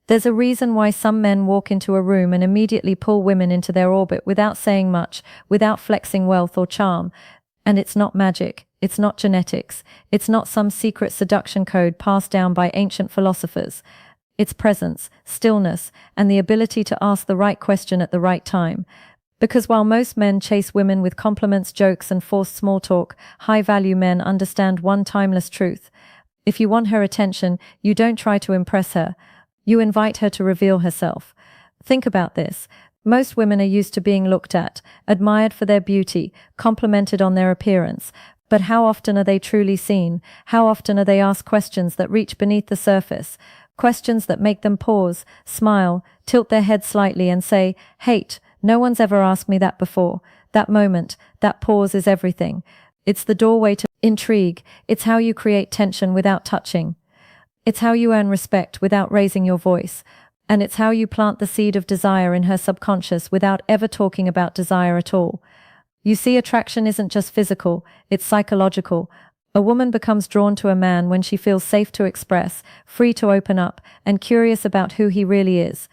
There's a reason why some men walk into a room and immediately pull women into their orbit without saying much, without flexing wealth or charm. And it's not magic, it's not genetics, it's not some secret seduction code passed down by ancient philosophers. It's presence, stillness, and the ability to ask the right question at the right time. Because while most men chase women with compliments, jokes, and forced small talk, high-value men understand one timeless truth. If you want her attention, you don't try to impress her. You invite her to reveal herself. Think about this. Most women are used to being looked at, admired for their beauty, complimented on their appearance. But how often are they truly seen? How often are they asked questions that reach beneath the surface? Questions that make them pause, smile, tilt their head slightly and say, "Hate, no one's ever asked me that before." That moment, that pause is everything. It's the doorway to intrigue. It's how you create tension without touching. It's how you earn respect without raising your voice. And it's how you plant the seed of desire in her subconscious without ever talking about desire at all. You see, attraction isn't just physical, it's psychological. A woman becomes drawn to a man when she feels safe to express, free to open up, and curious about who he really is.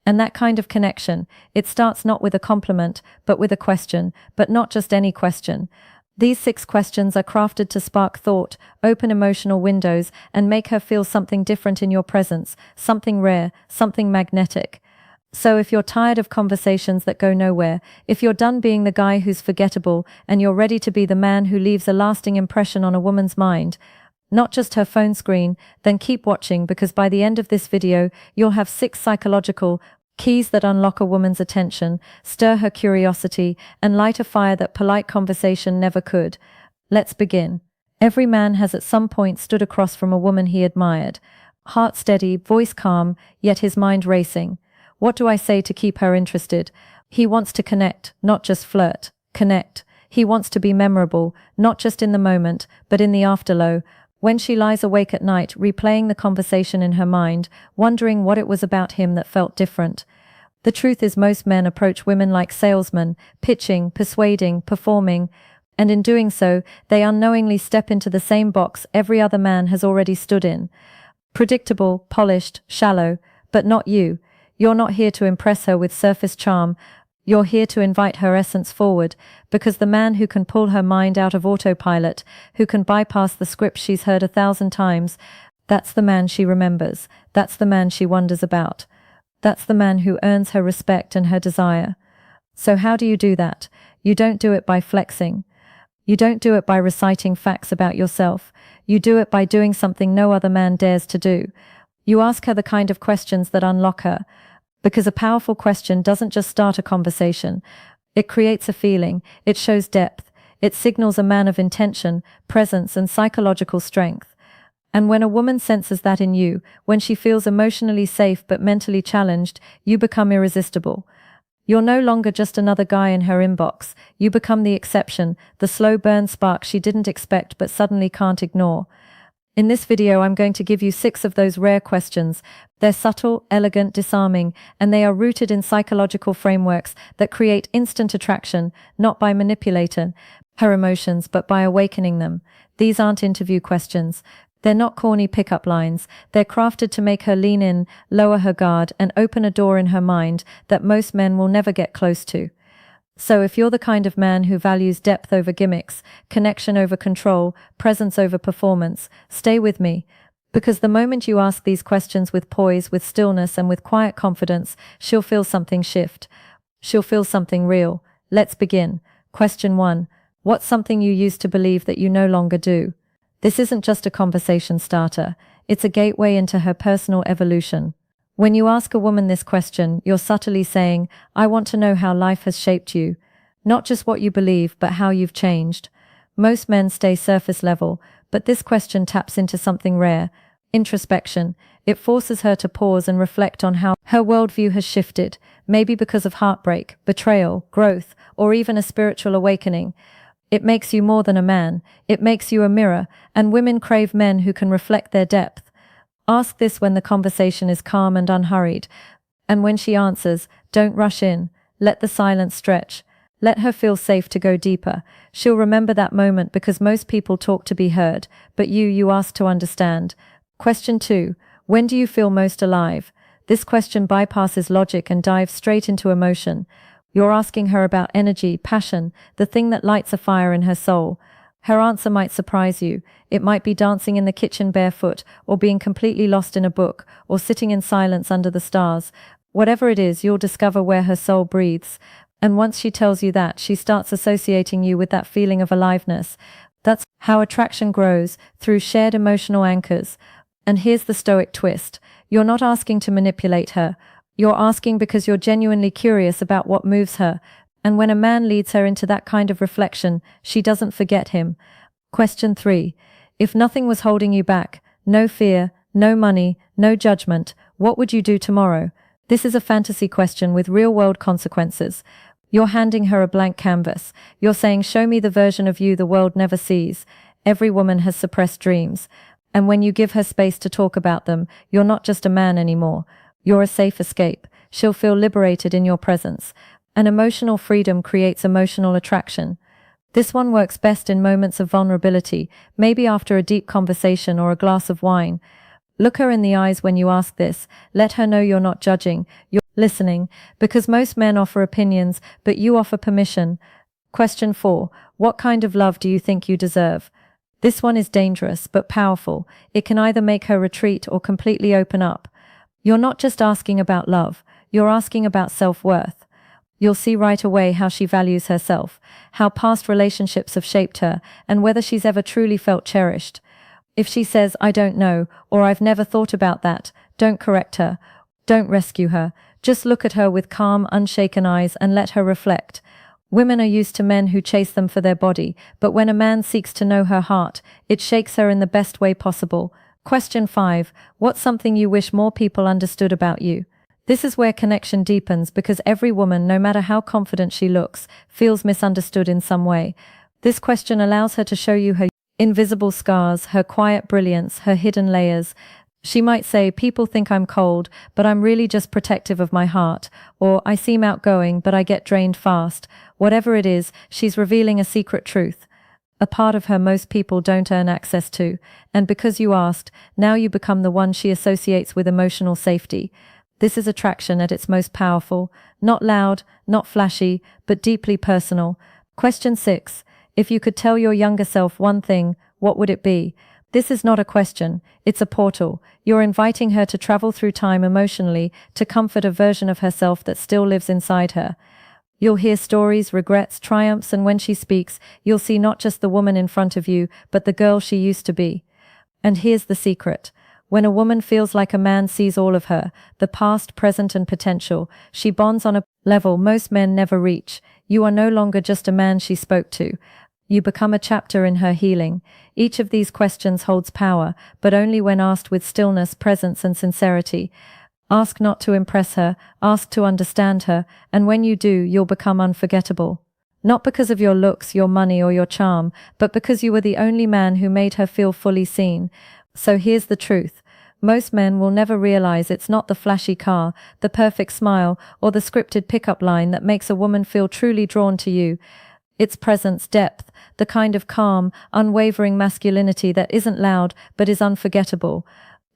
And that kind of connection, it starts not with a compliment, but with a question, but not just any question. These 6 questions are crafted to spark thought, open emotional windows, and make her feel something different in your presence, something rare, something magnetic. So if you're tired of conversations that go nowhere, if you're done being the guy who's forgettable, and you're ready to be the man who leaves a lasting impression on a woman's mind, not just her phone screen, then keep watching, because by the end of this video, you'll have 6 psychological keys that unlock a woman's attention, stir her curiosity, and light a fire that polite conversation never could. Let's begin. Every man has at some point stood across from a woman he admired. Heart steady, voice calm, yet his mind racing. What do I say to keep her interested? He wants to connect, not just flirt. Connect. He wants to be memorable, not just in the moment, but in the afterglow. When she lies awake at night, replaying the conversation in her mind, wondering what it was about him that felt different. The truth is, most men approach women like salesmen, pitching, persuading, performing, and in doing so, they unknowingly step into the same box every other man has already stood in. Predictable, polished, shallow, but not you. You're not here to impress her with surface charm. You're here to invite her essence forward, because the man who can pull her mind out of autopilot, who can bypass the script she's heard 1,000 times, that's the man she remembers. That's the man she wonders about. That's the man who earns her respect and her desire. So how do you do that? You don't do it by flexing. You don't do it by reciting facts about yourself. You do it by doing something no other man dares to do. You ask her the kind of questions that unlock her. Because a powerful question doesn't just start a conversation. It creates a feeling, it shows depth, it signals a man of intention, presence, and psychological strength. And when a woman senses that in you, when she feels emotionally safe but mentally challenged, you become irresistible. You're no longer just another guy in her inbox. You become the exception, the slow burn spark she didn't expect but suddenly can't ignore. In this video, I'm going to give you 6 of those rare questions. They're subtle, elegant, disarming, and they are rooted in psychological frameworks that create instant attraction, not by manipulating her emotions, but by awakening them. These aren't interview questions. They're not corny pickup lines. They're crafted to make her lean in, lower her guard, and open a door in her mind that most men will never get close to. So if you're the kind of man who values depth over gimmicks, connection over control, presence over performance, stay with me. Because the moment you ask these questions with poise, with stillness, and with quiet confidence, she'll feel something shift. She'll feel something real. Let's begin. Question 1. What's something you used to believe that you no longer do? This isn't just a conversation starter. It's a gateway into her personal evolution. When you ask a woman this question, you're subtly saying, I want to know how life has shaped you. Not just what you believe, but how you've changed. Most men stay surface level, but this question taps into something rare. Introspection. It forces her to pause and reflect on how her worldview has shifted, maybe because of heartbreak, betrayal, growth, or even a spiritual awakening. It makes you more than a man. It makes you a mirror, and women crave men who can reflect their depth. Ask this when the conversation is calm and unhurried. And when she answers, don't rush in. Let the silence stretch. Let her feel safe to go deeper. She'll remember that moment, because most people talk to be heard, but you ask to understand. Question 2. When do you feel most alive? This question bypasses logic and dives straight into emotion. You're asking her about energy, passion, the thing that lights a fire in her soul. Her answer might surprise you. It might be dancing in the kitchen barefoot, or being completely lost in a book, or sitting in silence under the stars. Whatever it is, you'll discover where her soul breathes. And once she tells you that, she starts associating you with that feeling of aliveness. That's how attraction grows, through shared emotional anchors. And here's the stoic twist. You're not asking to manipulate her. You're asking because you're genuinely curious about what moves her. And when a man leads her into that kind of reflection, she doesn't forget him. Question 3. If nothing was holding you back, no fear, no money, no judgment, what would you do tomorrow? This is a fantasy question with real-world consequences. You're handing her a blank canvas. You're saying, show me the version of you the world never sees. Every woman has suppressed dreams. And when you give her space to talk about them, you're not just a man anymore. You're a safe escape. She'll feel liberated in your presence. And emotional freedom creates emotional attraction. This one works best in moments of vulnerability, maybe after a deep conversation or a glass of wine. Look her in the eyes when you ask this. Let her know you're not judging, you're listening, because most men offer opinions, but you offer permission. Question 4. What kind of love do you think you deserve? This one is dangerous, but powerful. It can either make her retreat or completely open up. You're not just asking about love, you're asking about self-worth. You'll see right away how she values herself, how past relationships have shaped her, and whether she's ever truly felt cherished. If she says, I don't know, or I've never thought about that, don't correct her. Don't rescue her. Just look at her with calm, unshaken eyes and let her reflect. Women are used to men who chase them for their body, but when a man seeks to know her heart, it shakes her in the best way possible. Question 5. What's something you wish more people understood about you? This is where connection deepens, because every woman, no matter how confident she looks, feels misunderstood in some way. This question allows her to show you her invisible scars, her quiet brilliance, her hidden layers. She might say, people think I'm cold, but I'm really just protective of my heart. Or, I seem outgoing, but I get drained fast. Whatever it is, she's revealing a secret truth. A part of her most people don't earn access to. And because you asked, now you become the one she associates with emotional safety. This is attraction at its most powerful. Not loud, not flashy, but deeply personal. Question 6. If you could tell your younger self one thing, what would it be? This is not a question, it's a portal. You're inviting her to travel through time emotionally, to comfort a version of herself that still lives inside her. You'll hear stories, regrets, triumphs, and when she speaks, you'll see not just the woman in front of you, but the girl she used to be. And here's the secret. When a woman feels like a man sees all of her, the past, present, and potential, she bonds on a level most men never reach. You are no longer just a man she spoke to. You become a chapter in her healing. Each of these questions holds power, but only when asked with stillness, presence, and sincerity. Ask not to impress her, ask to understand her, and when you do, you'll become unforgettable. Not because of your looks, your money, or your charm, but because you were the only man who made her feel fully seen. So here's the truth. Most men will never realize it's not the flashy car, the perfect smile, or the scripted pickup line that makes a woman feel truly drawn to you. It's presence, depth, the kind of calm, unwavering masculinity that isn't loud but is unforgettable.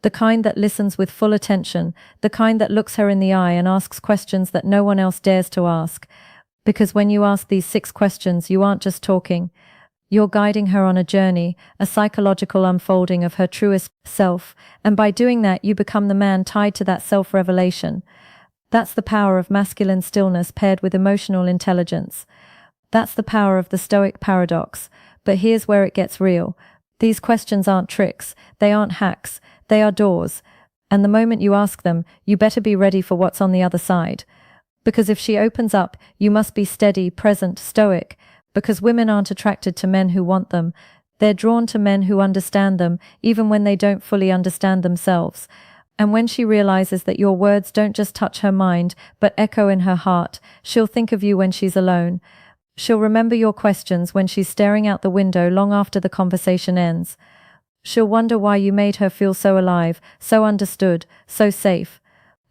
The kind that listens with full attention, the kind that looks her in the eye and asks questions that no one else dares to ask. Because when you ask these 6 questions, you aren't just talking. You're guiding her on a journey, a psychological unfolding of her truest self, and by doing that you become the man tied to that self-revelation. That's the power of masculine stillness paired with emotional intelligence. That's the power of the Stoic paradox. But here's where it gets real. These questions aren't tricks, they aren't hacks, they are doors. And the moment you ask them, you better be ready for what's on the other side. Because if she opens up, you must be steady, present, stoic. Because women aren't attracted to men who want them. They're drawn to men who understand them, even when they don't fully understand themselves. And when she realizes that your words don't just touch her mind, but echo in her heart, she'll think of you when she's alone. She'll remember your questions when she's staring out the window long after the conversation ends. She'll wonder why you made her feel so alive, so understood, so safe.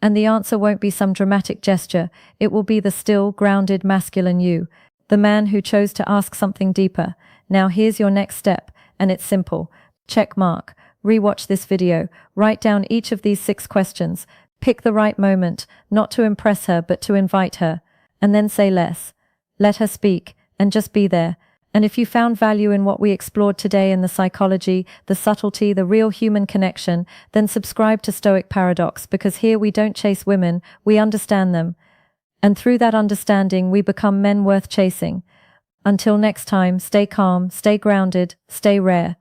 And the answer won't be some dramatic gesture, it will be the still, grounded, masculine you, the man who chose to ask something deeper. Now here's your next step, and it's simple. Check mark. Rewatch this video, write down each of these 6 questions. Pick the right moment, not to impress her, but to invite her. And then say less. Let her speak, and just be there. And if you found value in what we explored today in the psychology, the subtlety, the real human connection, then subscribe to Stoic Paradox, because here we don't chase women, we understand them. And through that understanding, we become men worth chasing. Until next time, stay calm, stay grounded, stay rare.